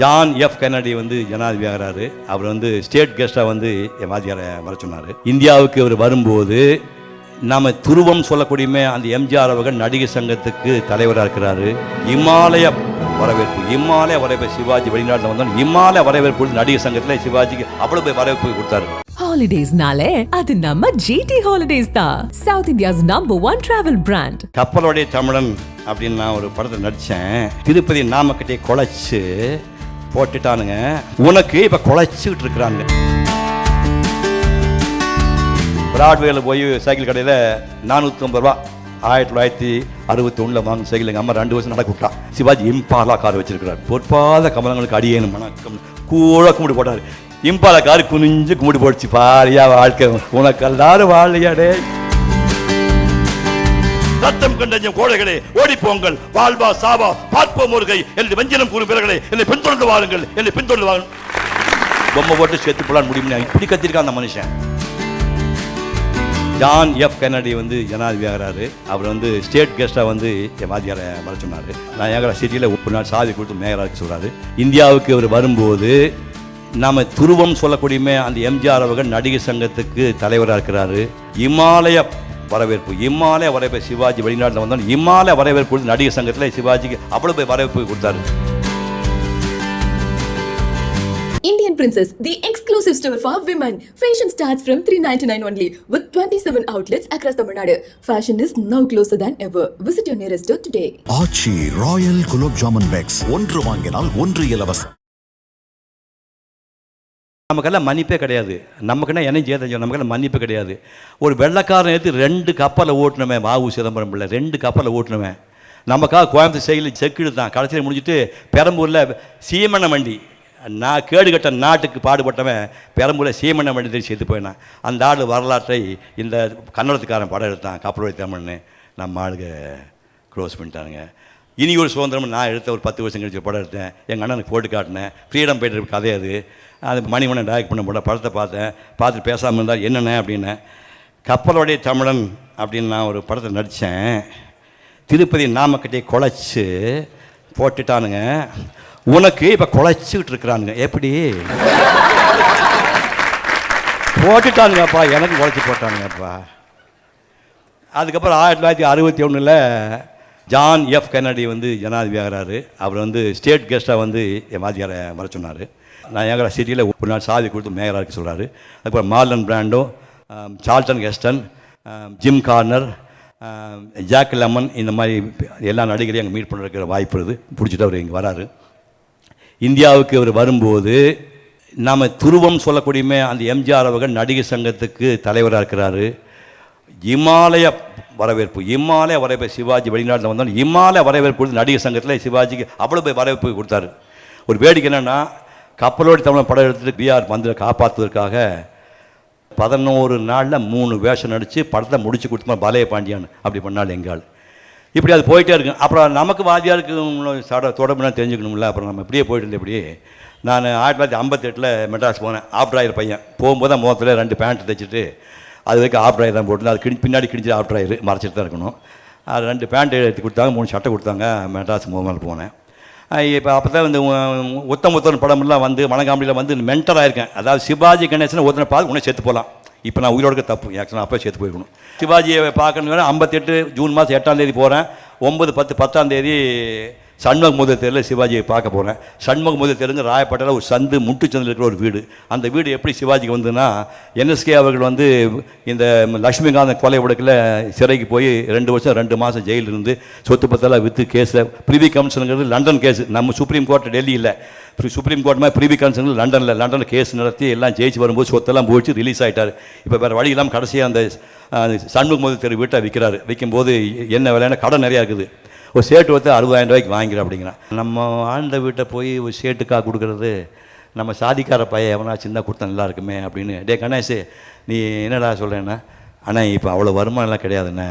John F Kennedy வந்து ஜனாதிபதி ஆகிறாரு. அவர் வந்து ஸ்டேட் கெஸ்டாக வந்து என் வாத்தியாரை வர சொன்னார். இந்தியாவுக்கு அவர் வரும்போது நாம் துருவம் சொல்லக்கூடியமே அந்த எம்ஜிஆர் அவர்கள் நடிகர் சங்கத்துக்கு தலைவராக இருக்கிறாரு. இமாலய வரவேற்பு சிவாஜி வெளிநாட்டில் வந்தோம். இமாலய வரவேற்பு நடிகர் சங்கத்தில் சிவாஜிக்கு அவ்வளவு வரவேற்பு கொடுத்தாரு. ஹாலிடேஸ்னாலே அது நம்ம ஜிடி ஹாலிடேஸ் தான், south India's number 1 travel brand. கப்பலோடைய தமிழன் அப்படின்னு நான் ஒரு படத்தை நடித்தேன். திருப்பதி நாமக்கட்டையை குலைச்சு போட்டுட்டானுங்க. உனக்கு இப்போ குலைச்சிக்கிட்டு இருக்கிறாங்க. பிராட்வேல போய் சைக்கிள் கடையில் 450 ரூபா 1961 வாங்க சைக்கிள் எங்கள் அம்மா 2 வருஷம் நடக்க விட்டா. சிவாஜி இம்பாலா கார் வச்சிருக்கிறார். பொற்பாத கமலங்களுக்கு அடியேனும் வணக்கம் கூட கும்பிட்டு போட்டார். இம்பாலா கார் குனிஞ்சு கும்பிட்டு போடுச்சு. பாரியா வாழ்க்கை உனக்கு எல்லாரும் வாழையாடே. ரத்தம் கண்ட கோழைகளே ஓடிப்போங்கள், வாழ்வா சாவா பார்ப்போம் ஒருகை என்று வஞ்சனம் கூறும் வீரர்களே என்னை பின்தொடர்ந்து வாழுங்கள், என்னை பின்தொடர்ந்து வாழுங்கள். பொம்மை போட்டு சேர்த்து போலான்னு முடியும். இப்படி கத்திருக்கான் அந்த மனுஷன். ஜான் எஃப் கென்னடி வந்து ஜனாதிபதி ஆகிறாரு. அவர் வந்து ஸ்டேட் கெஸ்டாக வந்து என் வாத்தியாரை வர சொன்னார். நான் ஏகரா சிட்டியில் ஒரு நாள் சாதி கொடுத்து மேயராக சொல்கிறாரு. இந்தியாவுக்கு அவர் வரும்போது நாம் துருவம் சொல்லக்கூடியமே அந்த எம்ஜிஆர் அவர்கள் நடிகர் சங்கத்துக்கு தலைவராக இருக்கிறாரு. இமாலய வரவேற்பு சிவாஜி வெளிநாட்டில் வந்தோம். இமாலய வரவேற்பு நடிகர் சங்கத்தில் சிவாஜிக்கு அவ்வளவு வரவேற்பு கொடுத்தாரு. Indian Princess, the exclusive store for women. Fashion starts from $399 only with 27 outlets across Tamil Nadu. Fashion is now closer than ever. Visit your nearest store today. Aachi royal gulab jamun packs, ஒன்று வாங்கினால் ஒன்று இலவசம். நமக்கெல்லாம் மன்னிப்பே கிடையாது. நமக்குன்னா என்ன செய்ய, நமக்கெல்லாம் மன்னிப்பு கிடையாது. ஒரு வெள்ளக்காரன் எடுத்து 2 கப்பலை ஓட்டணுமே. வாவு சிதம்பரம் பிள்ளை 2 கப்பலை ஓட்டணுமே. நமக்காக கோயம்புத்தூர் சைக்கிள் செக்கு தான் கடைசியில் முடிச்சுட்டு பெரம்பூரில் சீமண்ண வண்டி, நான் கேடுகட்ட நாட்டுக்கு பாடுபட்டவன் பெரம்பூரில் சீமண்ண வண்டி தெரிஞ்சு சேர்த்து போயினான். அந்த ஆள் வரலாற்றை இந்த கன்னடத்துக்காரன் படம் எடுத்தான். கப்பலோடைய தமிழ்னு நம்ம ஆளுங்க க்ளோஸ் பண்ணிட்டானுங்க. இனி ஒரு சுதந்திரம் நான் எடுத்த ஒரு 10 வருஷம் கழிச்சு படம் எடுத்தேன். எங்கள் அண்ணனுக்கு போட்டு காட்டினேன். ஃப்ரீடம் ஃபைட்டர் கதை அது மணிமணன் டைரக்ட் பண்ண போட படத்தை பார்த்துட்டு பேசாமல் இருந்தால் என்னென்ன அப்படின்னு. கப்பலோடைய தமிழன் அப்படின்னு நான் ஒரு படத்தை நடித்தேன். திருப்பதி நாமக்கட்டையை குலைச்சு போட்டுட்டானுங்க. உனக்கு இப்போ குலைச்சிக்கிட்டு இருக்கிறானுங்க. எப்படி போட்டுட்டானுங்கப்பா, எனக்கு குலைச்சி போட்டானுங்கப்பா. அதுக்கப்புறம் 1961 ஜான் எஃப் கென்னடி வந்து ஜனாதிபதி ஆகிறாரு. அவர் வந்து ஸ்டேட் கெஸ்டாக வந்து என் வாத்தியாரை வர சொன்னார். நான் ஏகரா சிட்டியில் ஒரு நாள் சாதி கொடுத்து மேயராக இருக்க சொல்கிறாரு. அதுக்கப்புறம் Marlon Brando, Charlton Heston, Jim Garner, Jack Lemmon, இந்த மாதிரி எல்லா நடிகரையும் அங்கே மீட் பண்ணுறதுக்கு வாய்ப்பு இருக்குது. பிடிச்சிட்டு அவர் இங்கே வராரு. இந்தியாவுக்கு அவர் வரும்போது நாம் துருவம் சொல்லக்கூடியமே அந்த எம்ஜிஆர் அவர்கள் நடிகர் சங்கத்துக்கு தலைவராக இருக்கிறாரு. இமாலய வரவேற்பு சிவாஜி வெளிநாட்டில் வந்தோம். இமாலய வரவேற்பு நடிகர் சங்கத்தில் சிவாஜிக்கு அவ்வளவு வரவேற்பு கொடுத்தாரு. ஒரு வேடிக்கை என்னென்னா, கப்பலோடு தமிழ் படம் எடுத்துகிட்டு பிஆர் மந்திரை காப்பாற்றுவதற்காக 11 நாளில் 3 வேஷம் நடித்து படத்தை முடிச்சு கொடுத்தோம். பலைய பாண்டியான் அப்படி பண்ணால் எங்கால் இப்படி அது போயிட்டே இருக்கு. அப்புறம் நமக்கு வாத்தியாருக்கு தொடர்புனா தெரிஞ்சுக்கணும்ல. அப்புறம் நம்ம இப்படியே போயிட்டு இருந்தேன். இப்படி நான் 1958 மெட்ராஸ் போனேன். ஆஃப் ட்ராயர் பையன் போகும்போது தான் முகத்தில் 2 பேண்ட் தைச்சிட்டு அது வரைக்கும் ஆஃப் ட்ராயர் தான் போட்டு அது பின்னாடி கிழிச்சு ஆஃப் ட்ராயர் மறைச்சிட்டு தான் இருக்கணும். அது 2 பேண்ட் எடுத்து கொடுத்தாங்க, 3 சட்டை கொடுத்தாங்க. மெட்ராஸ் முதல் போனேன். இப்போ அப்போ தான் வந்து உத்தம படமெல்லாம் வந்து மணக்காமலியில் வந்து மென்டர் ஆகிருக்கேன். அதாவது சிவாஜி கணேசன் ஒருத்தனை பார்த்து உடனே செத்து போகலாம். இப்போ நான் உயிரோட தப்பு ஆக்சுவலாக அப்போ சேர்த்து போயிருக்கணும். சிவாஜியை பார்க்கணுன்னு 58 ஜூன் மாதம் 8ஆம் தேதி போகிறேன். 9, 10, 10ஆம் தேதி சண்முக முதல் தெருவில் சிவாஜியை பார்க்க போகிறேன். சண்முக முதல் தெருங்க ராயப்பேட்டையில் ஒரு சந்து முட்டுச்சந்தில் இருக்கிற ஒரு வீடு. அந்த வீடு எப்படி சிவாஜிக்கு வந்ததுன்னா, என்எஸ்கே அவர்கள் வந்து இந்த லட்சுமிகாந்த் கொலை வழக்கில் சிறைக்கு போய் 2 வருஷம் 2 மாதம் ஜெயிலில் இருந்து சொத்து பத்தெல்லாம் விற்று கேஸில் ப்ரிவி கமிஷனுங்கிறது லண்டன் கேஸு. நம்ம சுப்ரீம் கோர்ட் டெல்லி இல்லை, சுப்ரீம் கோர்ட் மாதிரி ப்ரிவி கமிஷன் லண்டனில் கேஸ் நடத்தி எல்லாம் ஜெயிச்சு வரும்போது சொத்தெல்லாம் போயிடுச்சு, ரிலீஸ் ஆகிட்டார். இப்போ வேறு வழி இல்லாமல் கடைசியாக அந்த சண்முக முதல் தெரு வீட்டை விற்கிறாரு. விற்கும்போது என்ன விலைன்னா கடன் நிறையா இருக்குது. ஒரு ஷேட்டு வந்து 60,000 ரூபாய்க்கு வாங்கிக்கிறேன் அப்படிங்கிறான். நம்ம ஆழ்ந்த வீட்டை போய் ஒரு ஷேட்டுக்காக கொடுக்குறது, நம்ம சாதிக்கார பையன் எவனா சின்ன கொடுத்தா நல்லா இருக்குமே அப்படின்னு. டே கணேஷ், நீ என்னடா சொல்கிறேன்னா, ஆனால் இப்போ அவ்வளோ வருமானம்லாம் கிடையாதுண்ணே,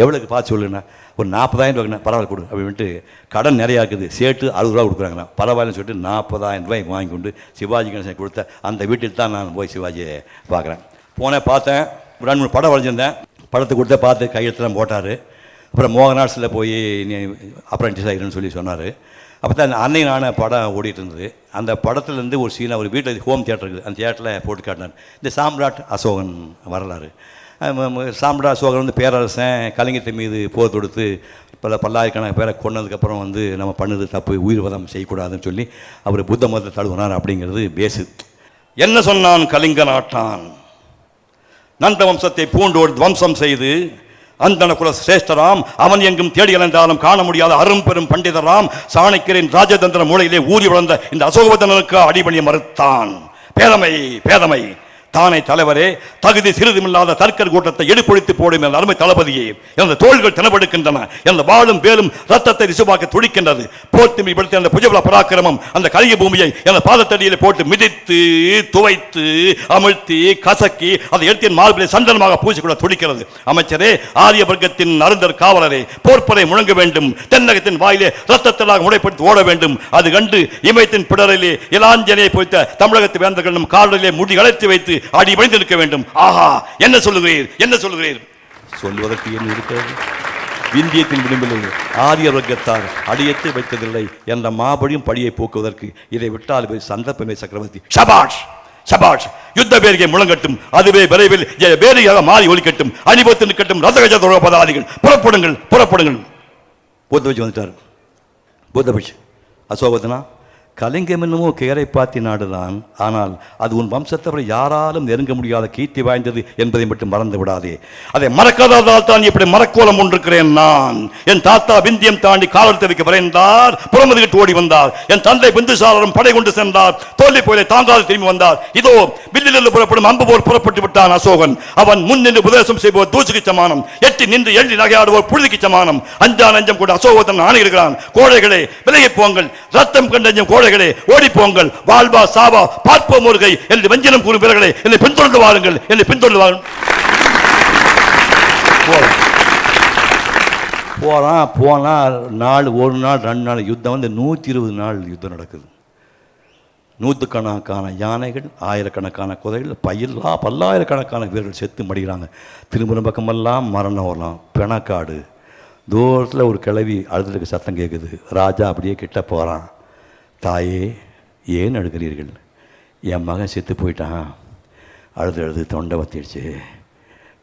எவ்வளோக்கு பார்த்து சொல்லுண்ணா. ஒரு 40,000 ரூபாய்க்குண்ணா, பரவாயில்ல கொடு அப்படின்ட்டு. கடன் நிறையா இருக்குது, ஷேட்டு 60 ரூபா கொடுக்குறாங்கண்ணா. பரவாயில்லன்னு சொல்லிட்டு 40,000 ரூபாய்க்கு வாங்கி கொண்டு சிவாஜி கணேசன் கொடுத்த அந்த வீட்டில் தான் நான் போய் சிவாஜியை பார்க்குறேன். போனேன், பார்த்தேன், 2-3 படம் வரைஞ்சிருந்தேன். படத்தை கொடுத்த பார்த்து கையெழுத்துலாம் போட்டார். அப்புறம் மோகனாட்ஸில் போய் நீ அப்ரண்டிஸ் ஆகிருன்னு சொல்லி சொன்னார். அப்போ தான் அன்னை நான படம் ஓடிட்டு இருந்தது. அந்த படத்துலேருந்து ஒரு சீன் அவர் வீட்டில் ஹோம் தியேட்டர் இருக்குது, அந்த தியேட்டரில் போட்டு காட்டினார். இந்த சாம்ராட் அசோகன் வரலாறு. சாம்ராட் அசோகன் வந்து பேரரசன் கலிங்கத்தின் மீது போர் தொடுத்து பல்லாயிரக்கணக்கான பேரை கொண்டதுக்கப்புறம் வந்து நம்ம பண்ணது தப்பு, உயிர் வதம் செய்யக்கூடாதுன்னு சொல்லி அவர் புத்த மதத்தை தழுவினார் அப்படிங்கிறது பேசு. என்ன சொன்னான் கலிங்க நாட்டான்? நந்த வம்சத்தை பூண்டோடு துவம்சம் செய்து அந்தன குல சிரேஷ்டராம் அவன் எங்கும் தேடி அலைந்தாலும் காண முடியாத அரும் பெரும் பண்டிதராம் சாணக்கியரின் ராஜதந்திர மூலையிலே ஊறி வளர்ந்த இந்த அசோகவதனனுக்கு அடிபணிய மறுத்தான். பேதமை பேதமை தானே தலைவரே, தகுதி சிறிதுமில்லாத தற்கர் கூட்டத்தை எடுப்பொழித்து போடும் என் அருமை தளபதியே, எனது தோள்கள் தினப்படுக்கின்றன, எனது வாழும் வேலும் ரத்தத்தை ரிசுபாக்க துடிக்கின்றது. போர்த்திமை படுத்த அந்த புஜபல பராக்கிரமம் அந்த கலிய பூமியை எனது பாதத்தடியில் போட்டு மிதித்து துவைத்து அமிழ்த்தி கசக்கி அதை எடுத்து என் மார்பிலே சந்தனமாக பூசிக்கூட துடிக்கிறது. அமைச்சரே, ஆரிய வர்க்கத்தின் அருந்தர் காவலரே, போர்ப்படை முழங்க வேண்டும், தென்னகத்தின் வாயிலே ரத்தத்திலாக முறைப்படுத்தி ஓட வேண்டும். அது கண்டு இமயத்தின் பிடரிலே இளாஞ்சனையை பொய்த்த தமிழகத்து வேந்தர்களும் காலிலே முடி அழைத்து வைத்து அடி பணிந்து நிற்க வேண்டும். ஆஹா, என்ன சொல்லுகிறீர், என்ன சொல்லுகிறீர்? சொல்வதற்கு என்ன இருக்கிறது? விந்தியத்தின் விளிம்பில் ஆரிய வர்க்கத்தார் அடியெடுத்து வைத்ததில்லை என்ற மாபடியும் படியை போக்குவதற்கு இதை விட்டால் சந்தர்ப்பமே சக்கரவர்த்தி. ஷபாஷ் ஷபாஷ், யுத்த பேரிகை முழங்கட்டும், அதுவே விரைவில் வேலையாக மாறி ஒலிக்கட்டும், அணிபத்து நிற்கட்டும் ரதகஜ பதாதிகள். புறப்படுங்கள் புறப்படுங்கள். புத்தபிச்சு வந்துட்டார். புத்தபிச்சு, அசோகவதனா, கலிங்கம் என்னமோ கேரை பாத்தி நாடுதான், ஆனால் அது உன் வம்சத்தவரை யாராலும் நெருங்க முடியாத கீர்த்தி வாய்ந்தது என்பதை மட்டும் மறந்து விடாதே. அதை மறக்காததால் தான் இப்படி மரக்கோலம் ஒன்றிருக்கிறேன் நான். என் தாத்தா விந்தியம் தாண்டி காலத்தவிக்கு விரைந்தார், புறமதுகிட்டு ஓடி வந்தார். என் தந்தை பிந்துசாரரும் படை கொண்டு சென்றார், தோல்வி போயிலை தாங்காது திரும்பி வந்தார். இதோ வில்லிலிருந்து புறப்படும் அம்பு போர் புறப்பட்டு விட்டான் அசோகன். அவன் முன் நின்று உபதேசம் செய்வோர் தூசுக்கு சமானம், எட்டி நின்று எள்ளி நகையாடுவோர் புழுதிக்கு சமானம். அஞ்சா நஞ்சம் கூட அசோகன் ஆணையிடுகிறான். கோழைகளே விலகி போங்கள், ரத்தம் கண்டஞ்சம் கோழைகளே ஓடி போங்கள், வாழ்வா சாவா பார்ப்போம் ஒருகை என்று வஞ்சனம் கூறும் வீரர்களே, என்னை பின்தொடர்ந்து வாருங்கள், என்னை பின்தொடர்ந்து வாருங்கள். போனா நாள் ஒரு நாள் 2 நாள் யுத்தம் வந்து 120 நாள் யுத்தம் நடக்குது. நூற்றுக்கணக்கான யானைகள், ஆயிரக்கணக்கான குதிரைகள், பல்லாயிரக்கணக்கான வீரர்கள் செத்து மடிகிறாங்க. திரும்புகிற பக்கமெல்லாம் மரணம் வரலாம், பிணக்காடு. தூரத்தில் ஒரு கிளவி அழுதுக்கு சத்தம் கேட்குது. ராஜா அப்படியே கிட்ட போகிறான். தாயே, ஏன் அழுகிறீர்கள்? என் மகன் செத்து போயிட்டான், அழுது தொண்டை வத்திடுச்சு,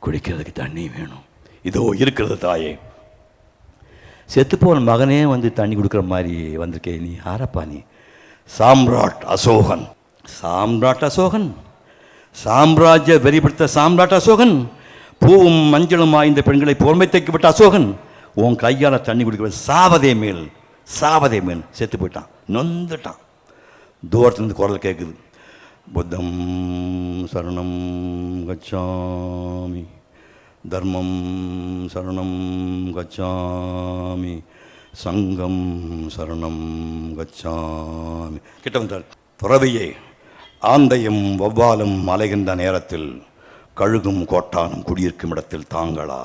குடிக்கிறதுக்கு தண்ணி வேணும், இதோ இருக்கிறது தாயே. செத்து போன மகனே வந்து தண்ணி கொடுக்குற மாதிரி வந்திருக்கே, நீ யாரப்பா? நீ சாம்ராட் அசோகன். சாம்ராட் அசோகன், சாம்ராஜ்ய வெறிபிடித்த சாம்ராட் அசோகன், பூவும் மஞ்சளும் இந்த பெண்களை பொறுமை தைக்கப்பட்ட அசோகன், உன் கையால் தண்ணி குடிக்கிற சாவதே மேல், சாவதே மேல். செத்து போயிட்டான், நொந்துட்டான். தூரத்துலேருந்து குரல் கேட்குது. புத்தம் சரணம் கச்சாமி, தர்மம் சரணம் கச்சாமி, சங்கம் சரணம் கச்சாமி. கிட்ட வந்தார். துறவியே, ஆந்தையும் வௌவாலும் அலைகின்ற நேரத்தில் கழுகும் கோட்டானும் குடியிருக்கும் இடத்தில் தாங்களா?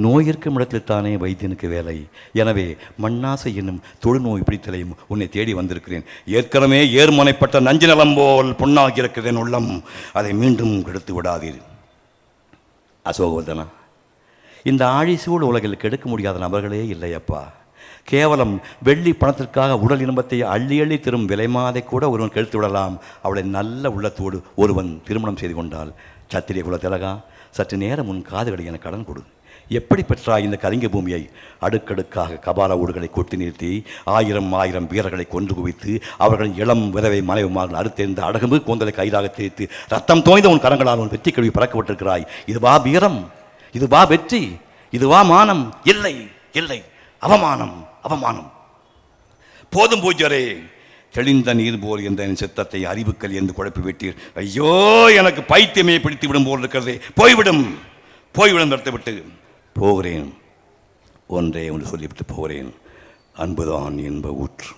நோயிருக்கும் இடத்தில் தானே வைத்தியனுக்கு வேலை. எனவே மண்ணாசை என்னும் தொழுநோய் பிடித்தலையும் உன்னை தேடி வந்திருக்கிறேன். ஏற்கனவே ஏர்மனைப்பட்ட நஞ்சு நலம் போல் பொன்னாகி இருக்கிறேன் உள்ளம், அதை மீண்டும் கெடுத்து விடாதீர். அசோகவர்தனா, இந்த ஆழிசூழ் உலகில் கெடுக்க முடியாத நபர்களே இல்லையப்பா. கேவலம் வெள்ளி பணத்திற்காக உடல் இன்பத்தை அள்ளி அள்ளி தரும் விலைமாதை கூட ஒருவன் கெடுத்து விடலாம். அவளை நல்ல உள்ளத்தோடு ஒருவன் திருமணம் செய்து கொண்டால், சத்திரிய குலத்திலகா, சற்று நேரம் உன் காதுகளை என கடன் கொடு. எப்படி பெற்றாய் இந்த கலிங்க பூமியை? அடுக்கடுக்காக கபால ஊடுகளை கொட்டி நிறுத்தி 1000 வீரர்களை கொன்று குவித்து அவர்களின் இளம் விதவை மனைவிமார்கள் அறுத்தெறிந்த அடகும்பு கூந்தலை கைதாக திரித்து ரத்தம் தோய்ந்த உன் கரங்களால் உன் வெற்றி கழுவி பறக்கப்பட்டிருக்கிறாய். இதுவா வீரம்? இதுவா வெற்றி? இதுவா மானம்? இல்லை இல்லை, அவமானம் அவமானம். போதும் பூஜ்யரே, தெளிந்த நீர் போல் என்ற என் சித்தத்தை அறிவுக்கல் என்று குழப்பி விட்டீர். ஐயோ, எனக்கு பைத்தியமே பிடித்து விடும் போல் இருக்கிறதே. போய்விடும் நடத்தி விட்டு போகிறேன். ஒன்றே ஒன்று சொல்லிவிட்டு போகிறேன். அன்புதான் என்ப ஊற்று,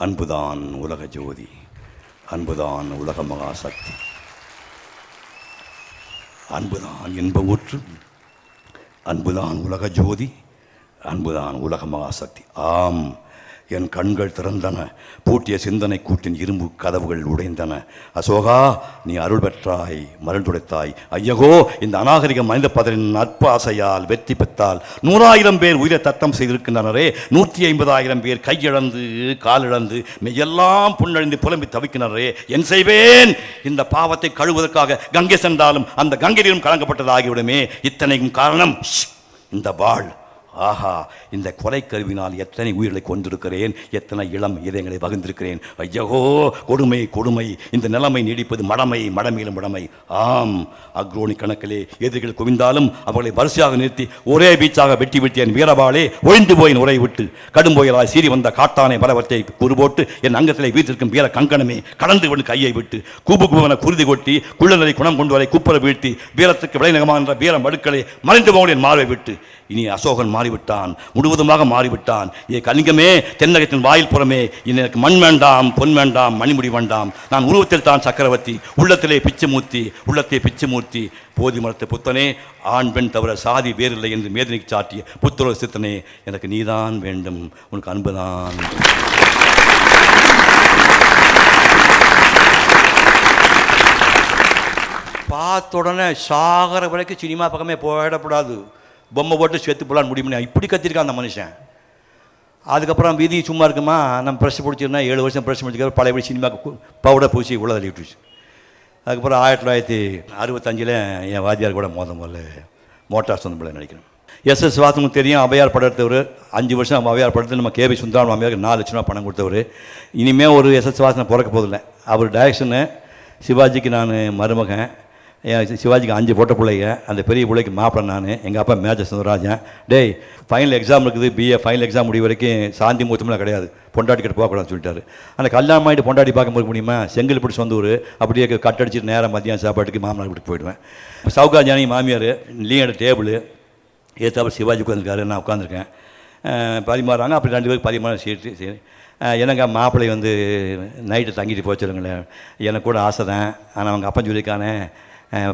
அன்புதான் உலக ஜோதி, அன்புதான் உலக மகாசக்தி. அன்புதான் என்ப ஊற்று, அன்புதான் உலக ஜோதி, அன்புதான் உலக மகாசக்தி. ஆம், என் கண்கள் திறந்தன, பூட்டிய சிந்தனை கூட்டின் இரும்பு கதவுகள் உடைந்தன. அசோகா, நீ அருள் பெற்றாய், மருந்துடைத்தாய். ஐயகோ, இந்த அநாகரிக மனித பதரின் நட்பு ஆசையால் வெற்றி பெற்றால் 100,000 பேர் உயிரை தத்தம் செய்திருக்கின்றனரே. 150,000 பேர் கையிழந்து காலிழந்து மெய்யெல்லாம் புண்ணழிந்து புலம்பி தவிக்கின்றனரே. என் செய்வேன்? இந்த பாவத்தை கழுவுவதற்காக கங்கை சென்றாலும் அந்த கங்கையிலும் கலங்கப்பட்டது ஆகிவிடுமே. இத்தனைக்கும் காரணம் இந்த வாழ். ஆஹா, இந்த கொலை கருவினால் எத்தனை உயிர்களை கொண்டிருக்கிறேன், எத்தனை இளம் இதயங்களை வகுந்திருக்கிறேன். ஐயகோ, கொடுமை கொடுமை. இந்த நிலைமை நீடிப்பது மடமை, மடமையிலும் மடமை. ஆம், அக்ரோனி கணக்கிலே எதிரிகள் குவிந்தாலும் அவர்களை வரிசையாக நிறுத்தி ஒரே பீச்சாக வெட்டி விட்டு என் வீரபாலே ஒழிந்து போய் உரை விட்டு கடும் புயலாய் சீறி வந்த காட்டானை பலவற்றை குறுபோட்டு என் அங்கத்திலே வீட்டிற்கும் வீர கங்கணமே கடந்து கொண்டு கையை விட்டு கூப்பு கூவன குருதி கொட்டி குள்ளநரை குணம் கொண்டு வரை குப்பரை வீழ்த்தி வீரத்துக்கு விளைநகமான வீர மடுக்களை மறைந்து போன என் மார்பை விட்டு இனி அசோகன் மாறிவிட்டான், முழுவதுமாக மாறிவிட்டான். ஏ கலிங்கமே, தென்னகத்தின் வாயில் புறமே, இனி எனக்கு மண் வேண்டாம், பொன் வேண்டாம், மணிமுடி வேண்டாம். நான் உருவத்தில் தான் சக்கரவர்த்தி, உள்ளத்திலே பிச்சுமூர்த்தி, உள்ளத்தை பிச்சுமூர்த்தி. போதி மரத்து புத்தனே, ஆண் பெண் தவிர சாதி வேறில்லை என்று மேதினிக்கு சாட்டிய புத்திர சித்தனே, எனக்கு நீதான் வேண்டும், உனக்கு அன்புதான். பார்த்த உடனே சாகர வரைக்கும் சினிமா பக்கமே போயிடக்கூடாது, பொம்மை போட்டு சேர்த்து போலான்னு முடியும்னு இப்படி கத்திருக்கான் அந்த மனுஷன். அதுக்கப்புறம் விதி சும்மா இருக்குமா, நம்ம ப்ரெஷ் பிடிச்சிருந்தா 7 வருஷம் ப்ரெஷ் முடிச்சுக்க பழையபடி சினிமாவுக்கு பவுடர் பூசி உள்ள தள்ளி விட்டுச்சு. அதுக்கப்புறம் 1965 என் வாத்தியார் கூட முதல்ல மோட்டார் சொந்த பிள்ளை நடிக்கணும். எஸ்எஸ் வாசனுக்கு தெரியும், அவையார் படம் எடுத்தவர். 5 வருஷம் அவையார் படத்தில் நம்ம கேபி சுந்தரம் அவையாருக்கு 4 லட்சம் ரூபா பணம் கொடுத்தவர். இனிமேல் ஒரு எஸ்எஸ் வாசனை பிறக்க போதில்லை. அவர் டைரக்ஷனு. சிவாஜிக்கு நான் மருமகன், சிவாஜிக்கு 5 போட்ட பிள்ளைங்க. அந்த பெரிய பிள்ளைக்கு மாப்பிள்ளை நான். எங்கள் அப்பா மேஜர் சுந்தரராஜன். டேய், ஃபைனல் எக்ஸாம் இருக்குது, பிஏ ஃபைனல் எக்ஸாம் முடிவு வரைக்கும் சாந்தி மூத்தமெல்லாம் கிடையாது, பொண்டாட்டி கிட்ட போகக்கூடாதுன்னு சொல்லிட்டாரு. அந்த கல்யாணம் ஆகிட்டு பொண்டாட்டி பார்க்க முடியுமா? செங்கல் பிடிச்சி சொந்த ஊர், அப்படியே கட்டடிச்சிட்டு நேரம் மதியம் சாப்பாட்டுக்கு மாமனார் வீட்டுக்கு போயிடுவேன். சவுகா ஜானகி மாமியார், லீயோட டேபிள் ஏற்றாப்புல சிவாஜி உட்காந்துருக்காரு, நான் உட்காந்துருக்கேன். பரிமாறாங்க. அப்படி 2 பேருக்கு பரிமாற சீட்டு. சரி, எனக்கு மாப்பிள்ளை வந்து நைட்டு தங்கிட்டு போச்சுருங்களேன். எனக்கு கூட ஆசை தான், ஆனால் அவங்க அப்பா சொல்லியிருக்கானே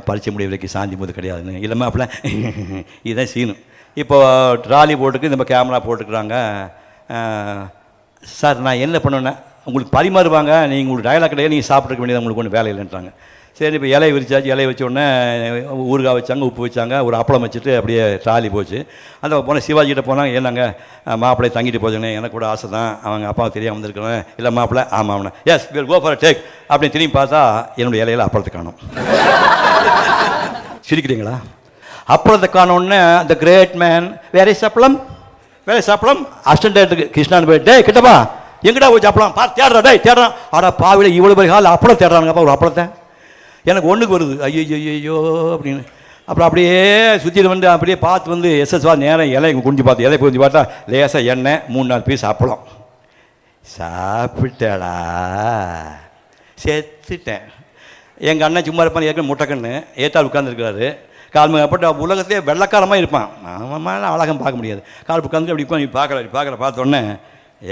பரிச்சை முடிவு வரைக்கும் சாந்தி போது கிடையாதுன்னு. இல்லைம்மா அப்பல இதுதான் சீனு. இப்போது ட்ராலி போட்டுக்கு நம்ம கேமரா போட்டுக்கிறாங்க. சார், நான் என்ன பண்ணுவேன்னா, உங்களுக்கு பரிமாறுவாங்க, நீங்கள் உங்களுக்கு டயலாக் கிடையாது, நீங்கள் சாப்பிட்ருக்க வேண்டியது, உங்களுக்கு ஒன்றும் வேலை இல்லைன்றாங்க. சரி, இப்போ இலையை விரிச்சாச்சு. இலையை வச்ச உடனே ஊறுகாய் வச்சாங்க, உப்பு வச்சாங்க, ஒரு அப்பளம் வச்சுட்டு அப்படியே ட்ராலி போச்சு. அந்த போனால் சிவாஜிகிட்ட போனாங்க. ஏன்னாங்க மாப்பிள்ளை தங்கிட்டு போச்சுங்க, எனக்கு கூட ஆசை தான், அவங்க அப்பாவை தெரியாமல் வந்திருக்கிறேன். இல்லை மாப்பிள்ளை, ஆமாம் அவனை, yes will go for take அப்படின்னு திரும்பி பார்த்தா என்னுடைய இலையில் அப்பளத்தை காணும். சிரிக்கிறீங்களா? அப்பளத்தை காணோன்னு த கிரேட் மேன், வேற சப்பளம் வேற சப்பளம் அசிஸ்டன்ட் கிருஷ்ணான்னு போயிட்டு, டே கிட்டப்பா எங்கிட்ட போய் சப்பளம் பா தேடுறா, டே தேடுறான். ஆடா பாவில இவ்வளோ பெரிய கால அப்பளம் தேடுறானுங்கப்பா, ஒரு அப்பளத்தை. எனக்கு ஒன்றுக்கு வருது, ஐயோ அப்படின்னு. அப்புறம் அப்படியே சுற்றிட்டு வந்து அப்படியே பார்த்து வந்து எஸ்எஸ்வா நேரம் இலை குஞ்சு பார்த்து, இலை குஞ்சு பார்த்தா லேசாக எண்ணெய், 3-4 பீஸ் அப்பளம். சாப்பிட்டடா, செத்துட்டேன். எங்கள் அண்ணன் சும்மா இருப்பான், ஏற்கனவே முட்டைக்கண்ணு ஏத்தாள் உட்காந்துருக்கிறாரு. கால்மப்பட்ட உலகத்திலே வெள்ளக்காரமாக இருப்பான், அவன் அழகம் பார்க்க முடியாது. கால் உட்காந்து அப்படி உட்காந்து பார்க்குற பார்த்தோன்னே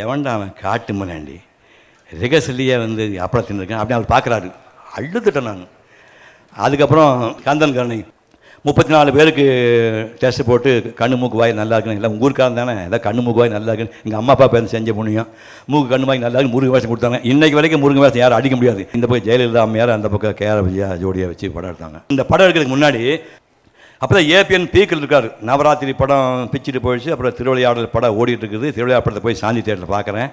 எவன்டா அவன் காட்டு மலாண்டி ரிகர்சல்லையே வந்து அப்பளம் தின்னுருக்கேன் அப்படி அவர் பார்க்குறாரு. அழுதுட்டேன் நான். அதுக்கப்புறம் கந்தன் கருணை 34 பேருக்கு டெஸ்ட் போட்டு கண்ணு மூக்கு வாய் நல்லா இருக்குன்னு, இல்லை உங்கள் ஊருக்காரன் தானே, ஏதாவது கண்ணு மூக்கு வாய் நல்லா இருக்குன்னு எங்கள் அம்மா அப்பா பேருந்து செஞ்ச புண்ணியம். மூக்கு கண்ணு வாய் நல்லா இருக்கு, முருகன் வேஷம் கொடுத்தாங்க. இன்றைக்கு வரைக்கும் முருகன் வேஷம் யாரும் அடிக்க முடியாது. இந்த பக்கம் ஜெயலலிதா அம்மையார், அந்த பக்கம் கேஆர் விஜயா ஜோடியை வச்சு படம் எடுத்தாங்க. இந்த படம் எடுக்கிறதுக்கு முன்னாடி அப்போ தான் ஏபிஎன் பீக்கில் இருக்கார். நவராத்திரி படம் பிச்சுட்டு போயிடுச்சு. அப்புறம் திருவிளையாடல் படம் ஓடிட்டு இருக்குது. திருவிளையாடல் படத்தை போய் சாந்தி தேட்டரில் பார்க்குறேன்.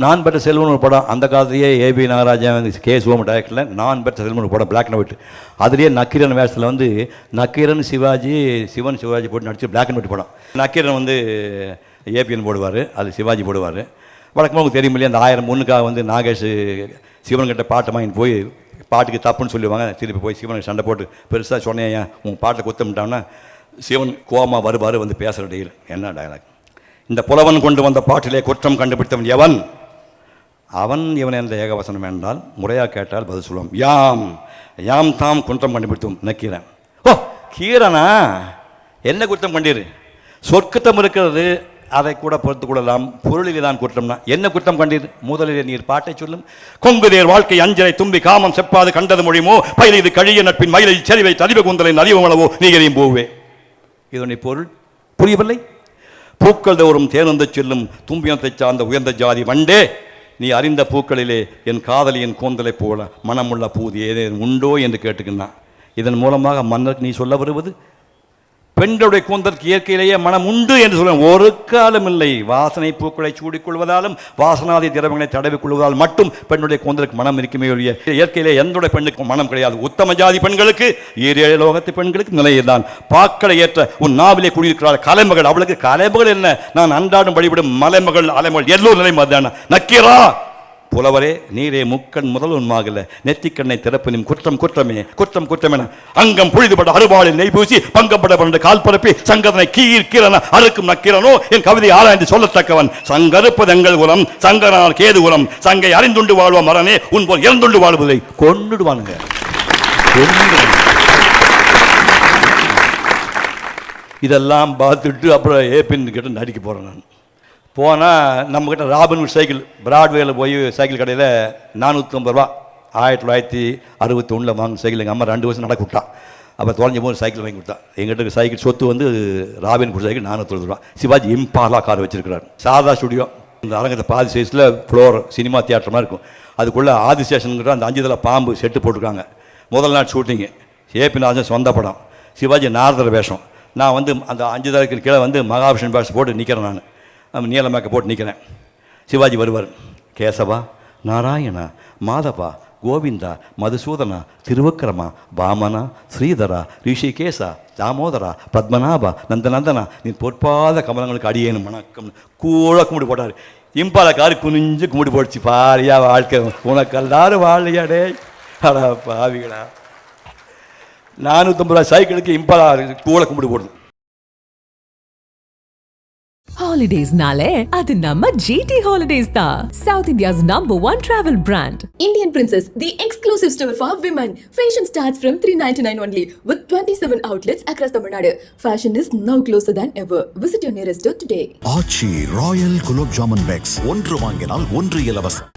நான் பெற்ற செல்வன் ஒரு படம், அந்த காலத்திலேயே ஏபி நாகராஜன் கே சோம டைரக்டரில் நான் பெற்ற செல்வன் ஒரு படம், பிளாக் அண்ட் ஒயிட். அதுலேயே நக்கீரன் வேஷத்தில் வந்து நக்கீரன் சிவாஜி, சிவன் சிவாஜி போட்டு நடிச்சு பிளாக் அண்ட் ஒயிட் படம். நக்கீரன் வந்து ஏபிஎன் போடுவார், அது சிவாஜி போடுவார். வழக்கமாக உங்களுக்கு தெரியும் இல்லையா, அந்த 1000 முன்னுக்காக வந்து நாகேஷ் சிவன்கிட்ட பாட்டை வாங்கிட்டு போய் பாட்டுக்கு தப்புன்னு சொல்லுவாங்க. திருப்பி போய் சிவனுக்கு சண்டை போட்டு பெருசாக சொன்னேன், உங்கள் பாட்டை குத்தமிட்டான்னா சிவன் கோமா வருவார், வந்து பேசுகிற டெய்லி என்ன டயலாக். இந்த புலவன் கொண்டு வந்த பாட்டிலே குற்றம் கண்டுபிடித்தவன் எவன்? அவன் இவன் என்ற ஏகவசனம் என்றால் முறையாக கேட்டால் பதில் சொல்லுவோம். யாம் யாம் தாம் குற்றம் கண்டுபிடித்தோம் நக்கீரன். ஓ கீரனா, என்ன குற்றம் கண்டீர்? சொற்குற்றம் இருக்கிறது, அதை கூட பொறுத்து கொள்ளலாம். பொருளிலே தான் குற்றம்னா என்ன குற்றம் கண்டீர்? முதலிலே நீர் பாட்டை சொல்லும். கொங்குதேர் வாழ்க்கை அஞ்சலை தும்பி காமம் செப்பாது கண்டது மொழிமோ பயில் இது கழிய நட்பின் மயிலை செறிவை ததிவ குந்தலை நலிவமளவோ நீ எதையும் போவே. இதனுடைய பொருள் புரியவில்லை. பூக்கள் தோறும் தேர்ந்து செல்லும் தும்பியத்தை சார்ந்த உயர்ந்த ஜாதி வண்டே, நீ அறிந்த பூக்களிலே என் காதலியின் கூந்தலைப் போல மனமுள்ள பூதி ஏதேனும் உண்டோ என்று கேட்டுக்கின்றான். இதன் மூலமாக மன்னருக்கு நீ சொல்ல வருவது, பெண்களுடைய கூந்தலுக்கு இயற்கையிலேயே மனம் உண்டு என்று சொல்ல ஒரு காலம் இல்லை. வாசனை பூக்களை சூடிக்கொள்வதாலும் வாசனாதி திரவங்களை தடவிக் கொள்வதால் மட்டும் பெண்ணுடைய கூந்தலுக்கு மனம் இருக்குமே ஒழிய இயற்கையிலே எந்தோட பெண்ணுக்கு மனம் கிடையாது. உத்தம ஜாதி பெண்களுக்கு, ஈரேழு லோகத்து பெண்களுக்கு நிலையதான். பாக்களை ஏற்ற உன் நாவிலே குடியிருக்கிறாள் கலைமகள். அவளுக்கு கலைமகள் என்ன? நான் அன்றாடம் வழிபடும் மலைமகள் அலைமகள் எல்லோரும் நிலை மாதிரியான நக்கீரா புலவரே, நீரே முக்கண் முதல் உண்மாகல நெத்திக்கண்ணை திறப்பினும் குற்றம் குற்றமே குற்றம் குற்றமென அங்கம் புழுதுபட அறுபாளில் நெய் பூசி பங்கப்பட பண்ட கால் பரப்பி சங்கதனை கீர்க்கிறன அறுக்கும் நக்கீரனோ என் கவிதை ஆராய்ந்து சொல்லத்தக்கவன். சங்கருப்பது எங்கள் குலம், சங்கரால் கேது குலம், சங்கை அறிந்துண்டு வாழ்வ மரனே உன் போல் இறந்துண்டு வாழ்வதை கொண்டுடுவானுங்க. இதெல்லாம் பார்த்துட்டு அப்புறம் ஏபின் கிட்ட நடிக்க போகிறேன். நான் போனால் நம்மக்கிட்ட ராபின்ஹுட் சைக்கிள் பிராட்வேயில் போய் சைக்கிள் கடையில் 450 ரூபா 1961 வாங்கின சைக்கிள் எங்கள் அம்மா 2 வருஷம் நடக்க விட்டான். அப்போ தொலைஞ்ச போது சைக்கிள் வாங்கி கொடுத்தா. எங்கிட்ட சைக்கிள் சொத்து வந்து ராபின்ஹுட் சைக்கிள் 460 ரூபா. சிவாஜி இம்பாலா கார் வச்சுருக்கிறார். சாதா ஸ்டுடியோ, இந்த அரங்கத்தை பாதி சைஸில் ஃப்ளோர் சினிமா தியேட்டர் மாதிரி இருக்கும். அதுக்குள்ளே ஆதிசேஷனுங்கிற அந்த 5 தலை பாம்பு செட்டு போட்டிருக்காங்க. முதல் நாள் ஷூட்டிங்கு. ஏபி நாசன் சொந்த படம். சிவாஜி நாரதர் வேஷம். நான் வந்து அந்த 5 தலைக்கு கீழே வந்து மகாவிஷ்ணு வேஷம் போட்டு நிற்கிறேன். நான் நீல மேக்கப் போட்டு நிற்கிறேன். சிவாஜி வருவார். கேசவா, நாராயணா, மாதவா, கோவிந்தா, மதுசூதனா, திருவக்கரமா, பாமனா, ஸ்ரீதரா, ரிஷிகேசா, தாமோதரா, பத்மநாபா, நந்தநந்தனா, நீ பொற்பாத கமலங்களுக்கு அடியேனும் வணக்கம் கூட கும்பிட்டு போட்டார். இம்பால காரு குனிஞ்சு கும்பிட்டு போடுச்சு. பாரியா வாழ்க்கை உனக்கு எல்லாரும் வாழையாடே அடா பாவிகளா. 450 ரூபா சைக்கிளுக்கு இம்பாலா கூட கும்பிட்டு போடுது. Holidays-nale, அது நம்ம GT Holidays தான். South India's #1 travel brand. Indian Princess, the exclusive store for women. Fashion starts from 399 only with 27 outlets across Tamil Nadu. Fashion is now closer than ever. Visit your nearest store today. Aachi royal gulab jamun packs, ஒன்று வாங்கினால் ஒன்று இலவசம்.